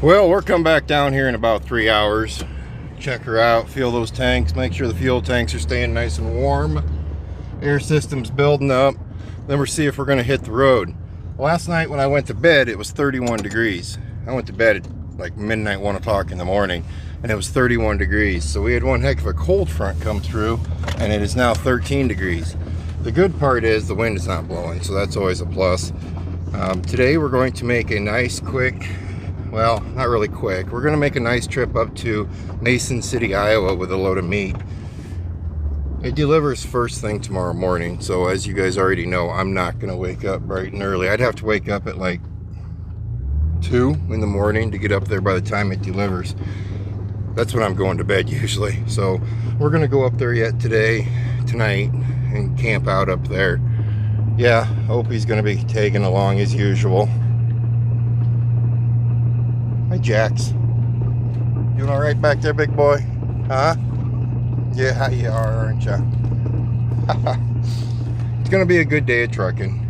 Well, we're coming back down here in about 3 hours. Check her out, feel those tanks, make sure the fuel tanks are staying nice and warm. Air system's building up. Then we'll see if we're gonna hit the road. Last night when I went to bed, it was 31 degrees. I went to bed at like midnight, 1 o'clock in the morning, and it was 31 degrees. So we had one heck of a cold front come through, and it is now 13 degrees. The good part is the wind is not blowing, so that's always a plus. Today we're going to make a nice quick, well, not really quick. We're going to make a nice trip up to Mason City, Iowa with a load of meat. It delivers first thing tomorrow morning, so as you guys already know, I'm not going to wake up bright and early. I'd have to wake up at like 2 in the morning to get up there by the time it delivers. That's when I'm going to bed usually. So we're going to go up there yet tonight, and camp out up there. Yeah, Opie's going to be tagging along as usual. Hi, Jax. Doing all right back there, big boy? Huh? Yeah, you are, aren't you? It's gonna be a good day of trucking.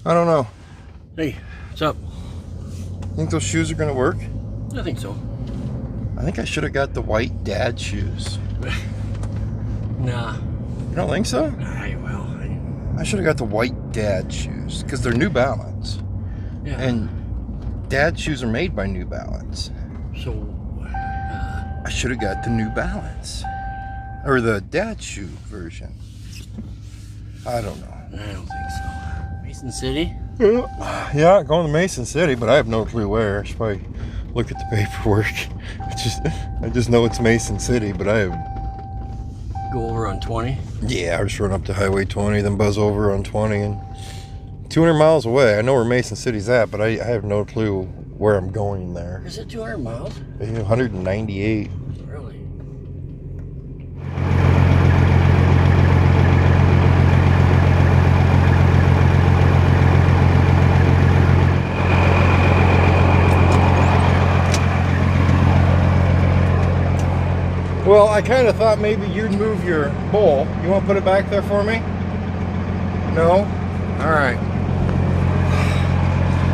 I don't know. Hey, what's up? Think those shoes are gonna work? I think so. I think I should have got the white dad shoes. Nah. You don't think so? I should have got the white dad shoes because they're New Balance. Yeah. And dad shoes are made by New Balance. So, I should have got the New Balance. Or the dad shoe version. I don't know. I don't think so. Mason City? Yeah, going to Mason City, but I have no clue where. I should probably look at the paperwork. I just know it's Mason City, but I have... Go over on 20? Yeah, I just run up to Highway 20, then buzz over on 20, and 200 miles away. I know where Mason City's at, but I have no clue where I'm going there. Is it 200 miles? 198. Really? Well, I kind of thought maybe you'd move your bowl. You want to put it back there for me? No? All right.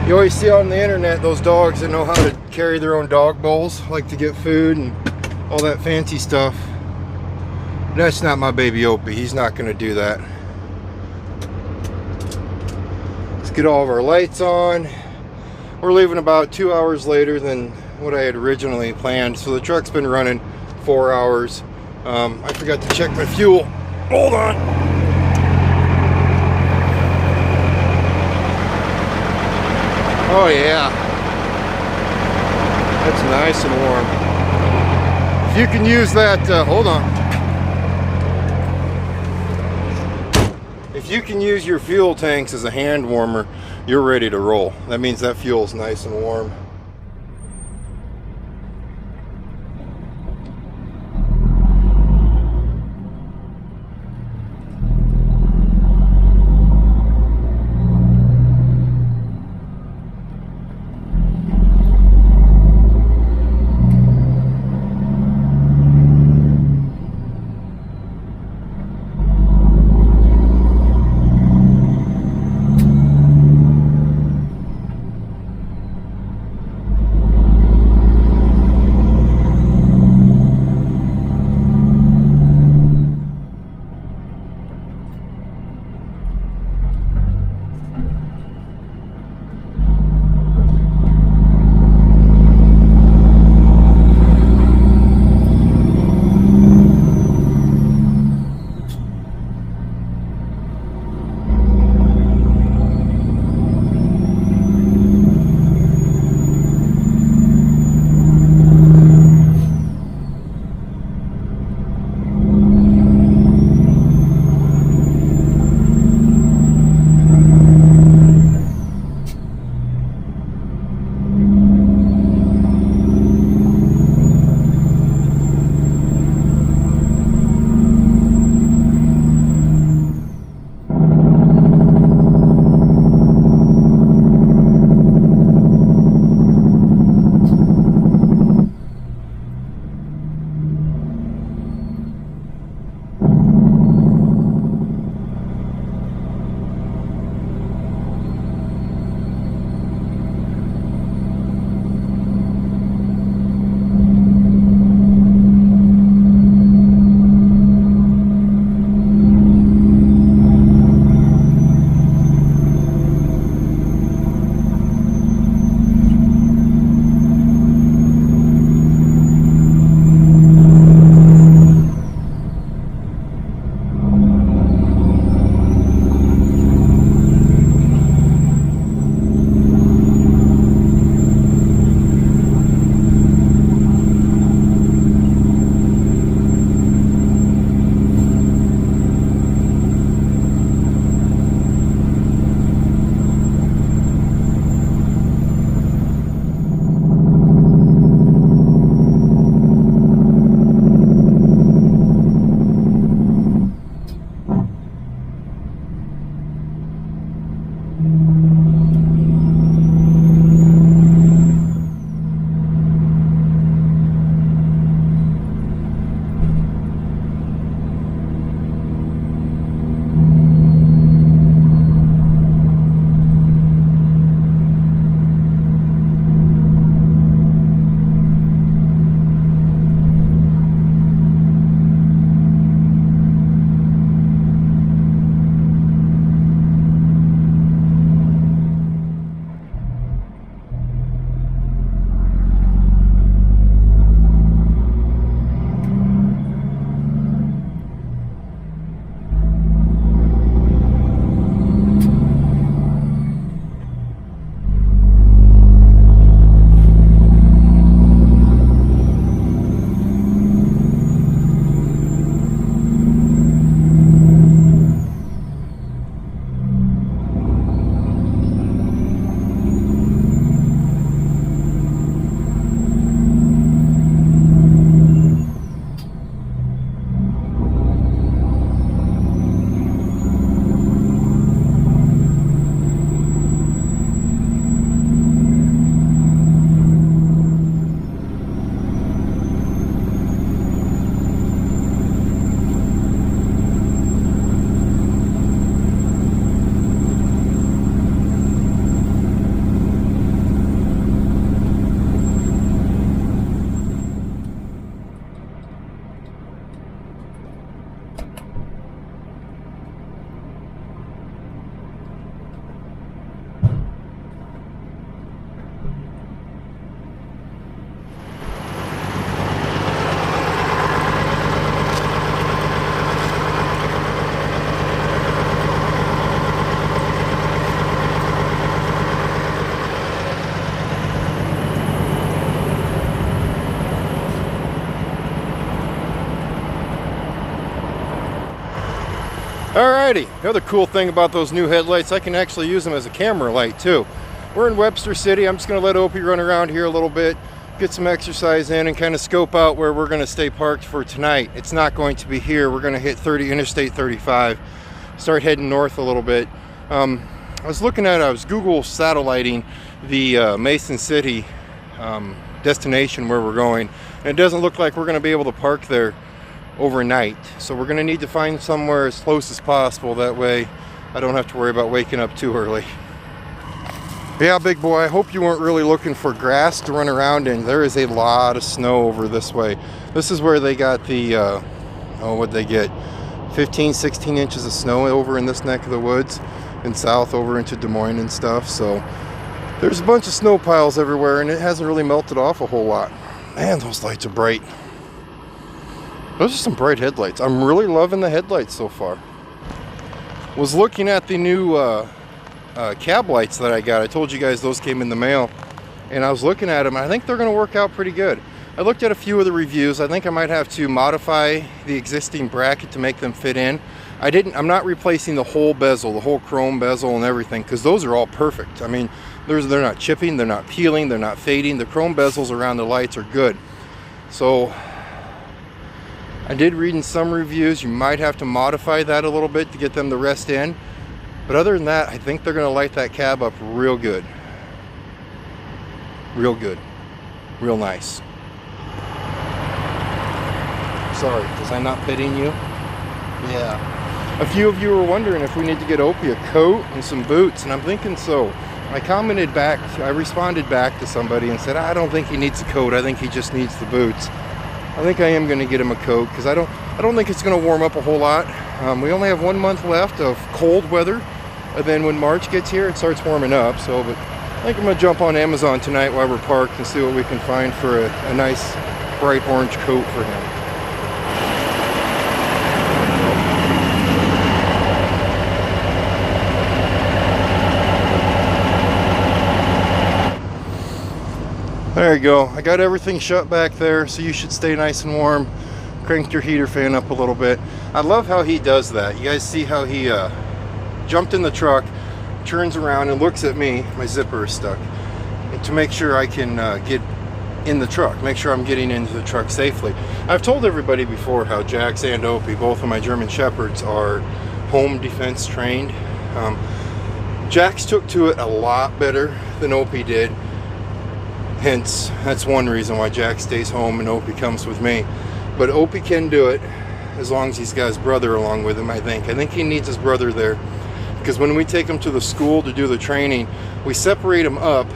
You always see on the internet those dogs that know how to carry their own dog bowls, like to get food and all that fancy stuff. That's not my baby Opie. He's not going to do that. Let's get all of our lights on. We're leaving about 2 hours later than what I had originally planned, so the truck's been running 4 hours. I forgot to check my fuel. Hold on. Oh yeah, that's nice and warm. If you can use that, hold on. If you can use your fuel tanks as a hand warmer, you're ready to roll. That means that fuel's nice and warm. Alrighty, the other cool thing about those new headlights, I can actually use them as a camera light too. We're in Webster City. I'm just going to let Opie run around here a little bit, get some exercise in, and kind of scope out where we're going to stay parked for tonight. It's not going to be here. We're going to hit Interstate 35, start heading north a little bit. I was Google satelliting the Mason City destination where we're going, and it doesn't look like we're going to be able to park there overnight. So we're going to need to find somewhere as close as possible. That way I don't have to worry about waking up too early. Yeah, big boy, I hope you weren't really looking for grass to run around in. There is a lot of snow over this way. This is where they got the, what'd they get? 15, 16 inches of snow over in this neck of the woods and south over into Des Moines and stuff. So there's a bunch of snow piles everywhere, and it hasn't really melted off a whole lot. Man, those lights are bright. Those are some bright headlights. I'm really loving the headlights so far. Was looking at the new cab lights that I got. I told you guys those came in the mail, and I was looking at them. I think they're going to work out pretty good. I looked at a few of the reviews. I think I might have to modify the existing bracket to make them fit in. I'm not replacing the whole bezel, the whole chrome bezel and everything, because those are all perfect. I mean, they're not chipping, they're not peeling, they're not fading. The chrome bezels around the lights are good. So I did read in some reviews you might have to modify that a little bit to get them to rest in. But other than that, I think they're going to light that cab up real good. Real good. Real nice. Sorry, was I not pitying you? Yeah. A few of you were wondering if we need to get Opie a coat and some boots, and I'm thinking so. I responded back to somebody and said, I don't think he needs a coat, I think he just needs the boots. I think I am going to get him a coat, because I don't think it's going to warm up a whole lot. We only have 1 month left of cold weather, and then when March gets here, it starts warming up. So, but I think I'm going to jump on Amazon tonight while we're parked and see what we can find for a nice bright orange coat for him. There you go. I got everything shut back there, so you should stay nice and warm. Cranked your heater fan up a little bit. I love how he does that. You guys see how he jumped in the truck, turns around and looks at me. My zipper is stuck. And to make sure I can get in the truck, make sure I'm getting into the truck safely. I've told everybody before how Jax and Opie, both of my German Shepherds, are home defense trained. Jax took to it a lot better than Opie did. Hence, that's one reason why Jack stays home and Opie comes with me. But Opie can do it as long as he's got his brother along with him, I think. I think he needs his brother there. Because when we take him to the school to do the training, we separate him up,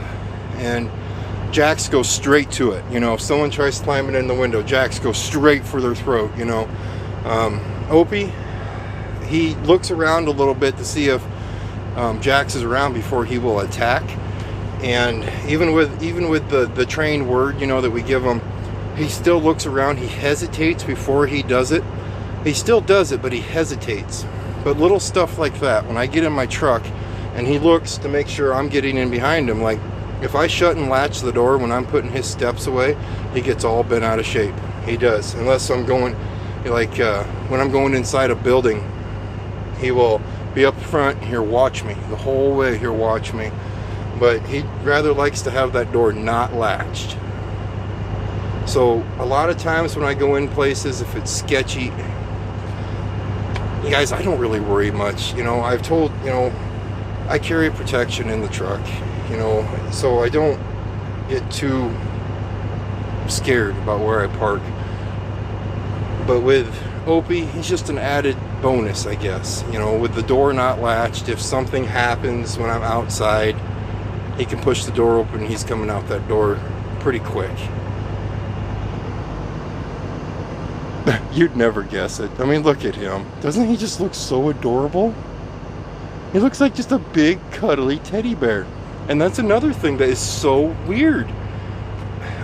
and Jax goes straight to it. You know, if someone tries climbing in the window, Jax goes straight for their throat, you know. Opie, he looks around a little bit to see if Jax is around before he will attack. And even with the trained word, you know, that we give him, he still looks around. He hesitates before he does it. He still does it, but he hesitates. But little stuff like that, when I get in my truck and he looks to make sure I'm getting in behind him, like if I shut and latch the door when I'm putting his steps away, he gets all bent out of shape. He does. Unless I'm going, like when I'm going inside a building, he will be up front, he'll watch me. The whole way he'll watch me. But he rather likes to have that door not latched. So a lot of times when I go in places, if it's sketchy, you guys, I don't really worry much. You know, I've told, you know, I carry protection in the truck, you know, so I don't get too scared about where I park. But with Opie, he's just an added bonus, I guess. You know, with the door not latched, if something happens when I'm outside, he can push the door open and he's coming out that door pretty quick. You'd never guess it. I mean, look at him. Doesn't he just look so adorable? He looks like just a big, cuddly teddy bear. And that's another thing that is so weird.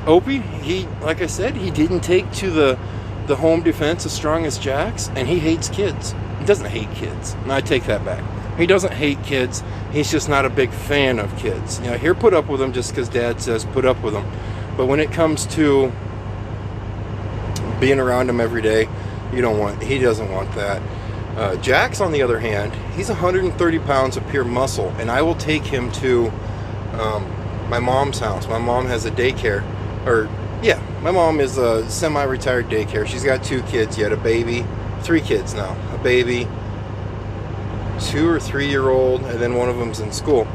Opie, he, like I said, he didn't take to the home defense as strong as Jax, and he hates kids. He doesn't hate kids. No, I take that back. He doesn't hate kids. He's just not a big fan of kids. You know, here, put up with them just because Dad says put up with them. But when it comes to being around him every day, he doesn't want that. Jax, on the other hand, he's 130 pounds of pure muscle, and I will take him to my mom's house. My mom has a daycare, or yeah, my mom is a semi-retired daycare. She's got 2 kids yet, a baby, 3 kids now, a baby, 2 or 3 year old, and then one of them's in school.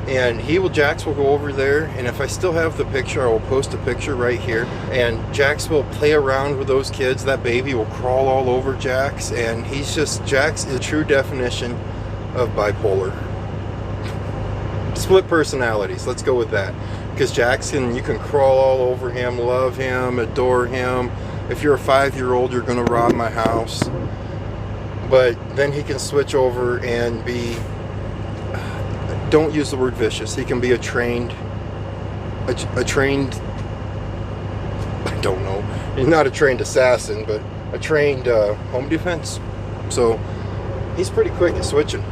And Jax will go over there, and if I still have the picture, I will post a picture right here, and Jax will play around with those kids. That baby will crawl all over Jax, and Jax is a true definition of bipolar. Split personalities, let's go with that. Because you can crawl all over him, love him, adore him. If you're a 5-year-old, you're gonna rob my house. But then he can switch over and be, don't use the word vicious. He can be a trained, I don't know. He's not a trained assassin, but a trained home defense. So he's pretty quick at switching.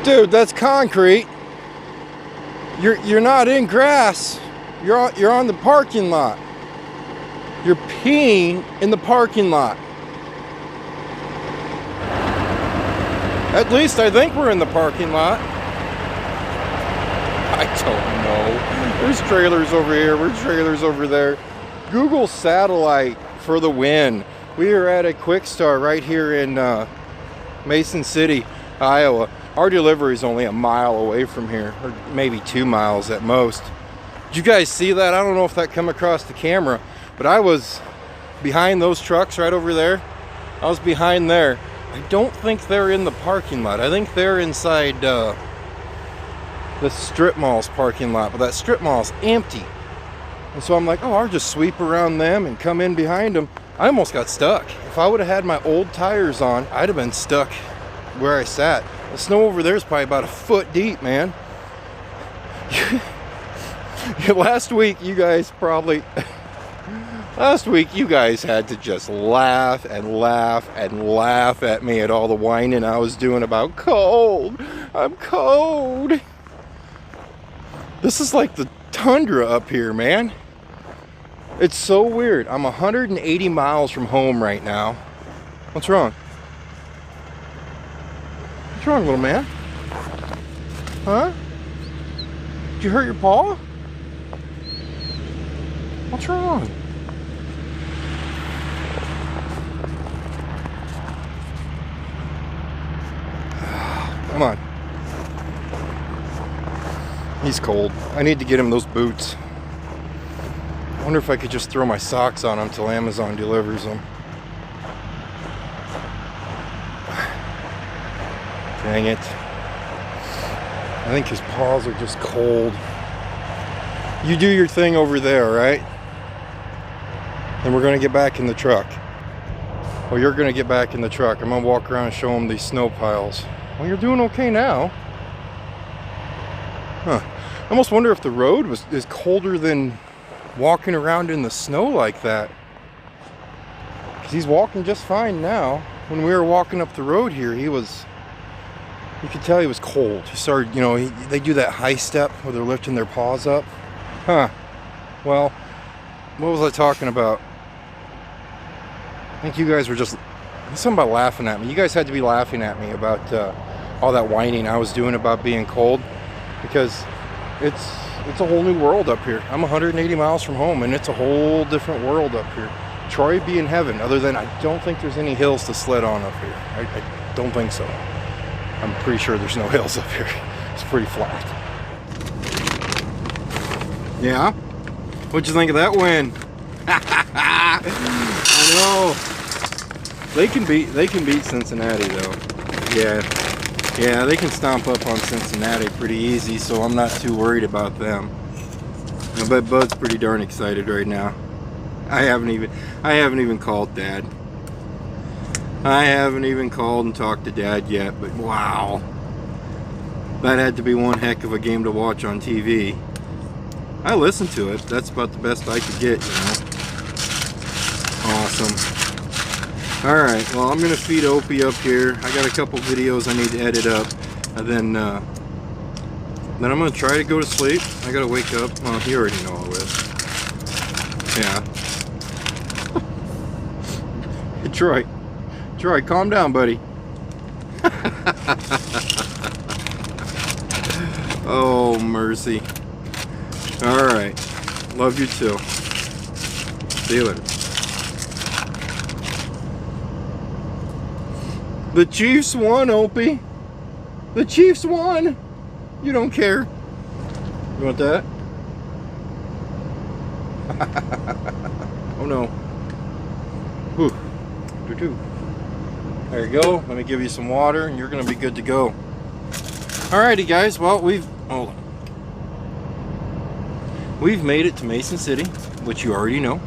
Dude, that's concrete. You're not in grass. You're on the parking lot. You're peeing in the parking lot. At least I think we're in the parking lot. I don't know. There's trailers over here. There's trailers over there. Google satellite for the win. We are at a Quick Start right here in Mason City, Iowa. Our delivery is only a mile away from here, or maybe 2 miles at most. Did you guys see that? I don't know if that come across the camera, but I was behind those trucks right over there. I was behind there. I don't think they're in the parking lot. I think they're inside the strip mall's parking lot, but that strip mall's empty. And so I'm like, oh, I'll just sweep around them and come in behind them. I almost got stuck. If I would have had my old tires on, I'd have been stuck where I sat. The snow over there is probably about a foot deep, man. Last week you guys had to just laugh and laugh and laugh at me at all the whining I was doing about cold. I'm cold. This is like the tundra up here, man. It's so weird. I'm 180 miles from home right now. What's wrong? What's wrong, little man? Huh? Did you hurt your paw? What's wrong? Come on. He's cold. I need to get him those boots. I wonder if I could just throw my socks on him till Amazon delivers them. Dang it. I think his paws are just cold. You do your thing over there, right? And we're gonna get back in the truck. Well, you're gonna get back in the truck. I'm gonna walk around and show him these snow piles. Well, you're doing okay now. Huh. I almost wonder if the road is colder than walking around in the snow like that. Because he's walking just fine now. When we were walking up the road here, you could tell he was cold. He started, you know, they do that high step where they're lifting their paws up. Huh. Well, what was I talking about? I think you guys were just, something about laughing at me. You guys had to be laughing at me about all that whining I was doing about being cold. Because it's a whole new world up here. I'm 180 miles from home and it's a whole different world up here. Troy be in heaven, other than I don't think there's any hills to sled on up here. I don't think so. I'm pretty sure there's no hills up here. It's pretty flat. Yeah? What'd you think of that win? I know. They can beat Cincinnati though. Yeah, they can stomp up on Cincinnati pretty easy, so I'm not too worried about them. I bet Bud's pretty darn excited right now. I haven't even called Dad. I haven't even called and talked to Dad yet, but wow. That had to be one heck of a game to watch on TV. I listened to it. That's about the best I could get, you know. Awesome. Alright, well, I'm going to feed Opie up here. I got a couple videos I need to edit up. And then I'm going to try to go to sleep. I got to wake up. Well, you already know all this. Yeah. Troy, calm down, buddy. Oh, mercy. Alright. Love you too. See you later. The Chiefs won, Opie. The Chiefs won. You don't care. You want that? Oh no. Whew. There you go. Let me give you some water and you're going to be good to go. Alrighty guys, well we've made it to Mason City, which you already know.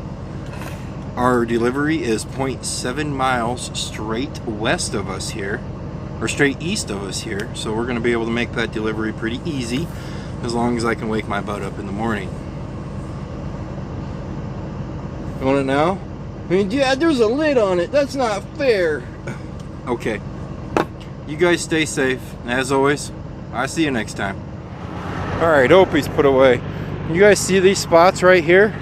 Our delivery is 0.7 miles straight west of us here, or straight east of us here, so we're going to be able to make that delivery pretty easy, as long as I can wake my butt up in the morning. You want it now? I mean, yeah, there's a lid on it. That's not fair. Okay. You guys stay safe. As always, I'll see you next time. Alright, Opie's put away. You guys see these spots right here?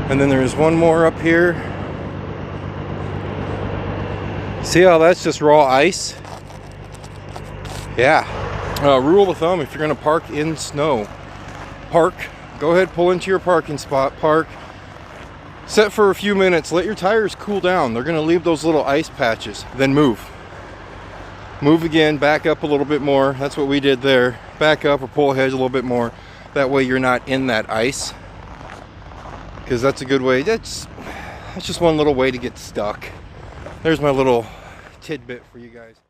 And then there's one more up here. See how that's just raw ice? Yeah. Rule of thumb, if you're going to park in snow, go ahead, pull into your parking spot, park, set for a few minutes, let your tires cool down. They're going to leave those little ice patches, then move. Move again, back up a little bit more. That's what we did there. Back up or pull ahead a little bit more. That way you're not in that ice. Because that's a good way. That's just one little way to get stuck. There's my little tidbit for you guys.